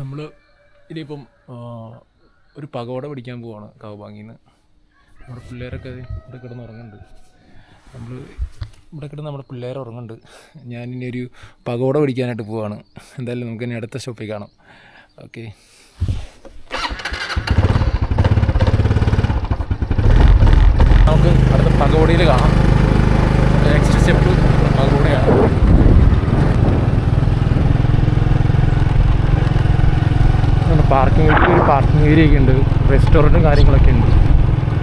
നമ്മൾ ഇനിയിപ്പം ഒരു പകോട പിടിക്കാൻ പോവാണ് കാവുബാങ്ങിൽ നിന്ന്. നമ്മുടെ പിള്ളേരൊക്കെ ഇവിടെ കിടന്ന് ഉറങ്ങുന്നുണ്ട്. ഇവിടെ കിടന്ന് നമ്മുടെ പിള്ളേർ ഉറങ്ങുന്നുണ്ട്. ഞാനിനി ഒരു പകോട പിടിക്കാനായിട്ട് പോവാണ്. എന്തായാലും നമുക്ക് ഇനി അടുത്ത സ്റ്റോപ്പിൽ കാണാം. ഓക്കെ, നമുക്ക് അടുത്ത പകോടയിൽ കാണാം. നെക്സ്റ്റ് സ്റ്റെപ്പ് പകോടയാണ്. പാർക്കിംഗ് ഏരിയ ഒക്കെ ഉണ്ട്, റെസ്റ്റോറൻറ്റും കാര്യങ്ങളൊക്കെ ഉണ്ട്.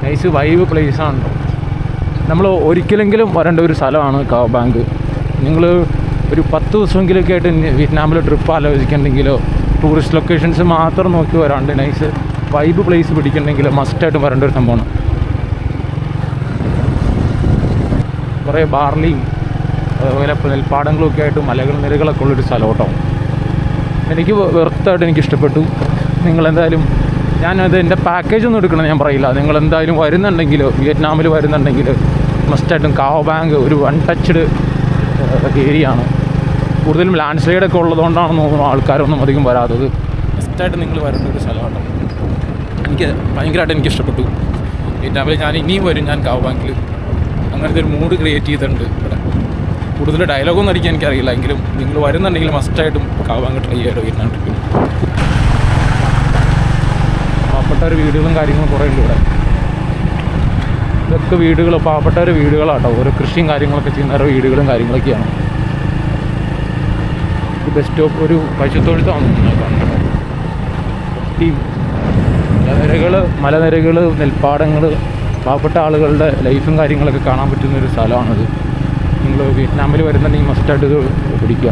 നൈസ് വൈബ് പ്ലേസാണ്. നമ്മൾ ഒരിക്കലെങ്കിലും വരേണ്ട ഒരു സ്ഥലമാണ് കാവുബാങ്ക്. നിങ്ങൾ ഒരു 10 ദിവസമെങ്കിലൊക്കെ ആയിട്ട് വിയറ്റ്നാമിൽ ട്രിപ്പ് ആലോചിക്കുന്നുണ്ടെങ്കിലോ ടൂറിസ്റ്റ് ലൊക്കേഷൻസ് മാത്രം നോക്കി വരാണ്ട് നൈസ് വൈബ് പ്ലേസ് പിടിക്കണമെങ്കിൽ മസ്റ്റായിട്ടും വരേണ്ട ഒരു സംഭവമാണ്. കുറേ ബാർലിയും അതുപോലെ നെൽപ്പാടങ്ങളും ഒക്കെ ആയിട്ട് നിരകളൊക്കെ ഉള്ളൊരു സ്ഥലം കേട്ടോ. എനിക്ക് വെറുത്തായിട്ട് എനിക്ക് ഇഷ്ടപ്പെട്ടു. നിങ്ങളെന്തായാലും ഞാനത് എൻ്റെ പാക്കേജ് ഒന്നും എടുക്കണം ഞാൻ പറയില്ല. നിങ്ങളെന്തായാലും വരുന്നുണ്ടെങ്കിൽ വിയറ്റ്നാമിൽ വരുന്നുണ്ടെങ്കിൽ മസ്റ്റായിട്ടും കാവുബാങ്ക് ഒരു അൺടച്ച്ഡ് ഏരിയ ആണ്. കൂടുതലും ലാൻഡ് സ്ലൈഡൊക്കെ ഉള്ളതുകൊണ്ടാണെന്ന് തോന്നുന്നു ആൾക്കാരൊന്നും അധികം വരാത്തത്. മസ്റ്റായിട്ട് നിങ്ങൾ വരേണ്ട ഒരു സ്ഥലമാണ്. എനിക്ക് ഭയങ്കരമായിട്ട് എനിക്ക് ഇഷ്ടപ്പെട്ടു വിയറ്റ്നാമിൽ. ഞാൻ ഇനിയും വരും. ഞാൻ കാവുബാങ്കിൽ അങ്ങനത്തെ ഒരു മൂഡ് ക്രിയേറ്റ് ചെയ്തിട്ടുണ്ട് ഇവിടെ. കൂടുതൽ ഡയലോഗൊന്നും അടിക്കാൻ എനിക്കറിയില്ല, എങ്കിലും നിങ്ങൾ വരുന്നുണ്ടെങ്കിൽ മസ്റ്റായിട്ടും കാവുബാങ്ക് ട്രൈ ചെയ്യാമല്ലോ വിയറ്റ്നാം ട്രിപ്പിൽ. പാവപ്പെട്ടവർ വീടുകളും കാര്യങ്ങളും കുറേ ഉണ്ട് ഇവിടെ. ഇതൊക്കെ വീടുകൾ, പാവപ്പെട്ടവർ വീടുകളാട്ടോ. ഓരോ കൃഷിയും കാര്യങ്ങളൊക്കെ ചെയ്യുന്നവരുടെ വീടുകളും കാര്യങ്ങളൊക്കെയാണ്. ബസ് സ്റ്റോപ്പ് ഒരു പശുത്തൊഴുത്താണ് മലനിരകൾ, നെൽപ്പാടങ്ങൾ, പാവപ്പെട്ട ആളുകളുടെ ലൈഫും കാര്യങ്ങളൊക്കെ കാണാൻ പറ്റുന്നൊരു സ്ഥലമാണത്. നിങ്ങൾ വിയറ്റ്നാമിൽ വരുന്നുണ്ടെങ്കിൽ മസ്റ്റായിട്ട് ഇത് പിടിക്കുക.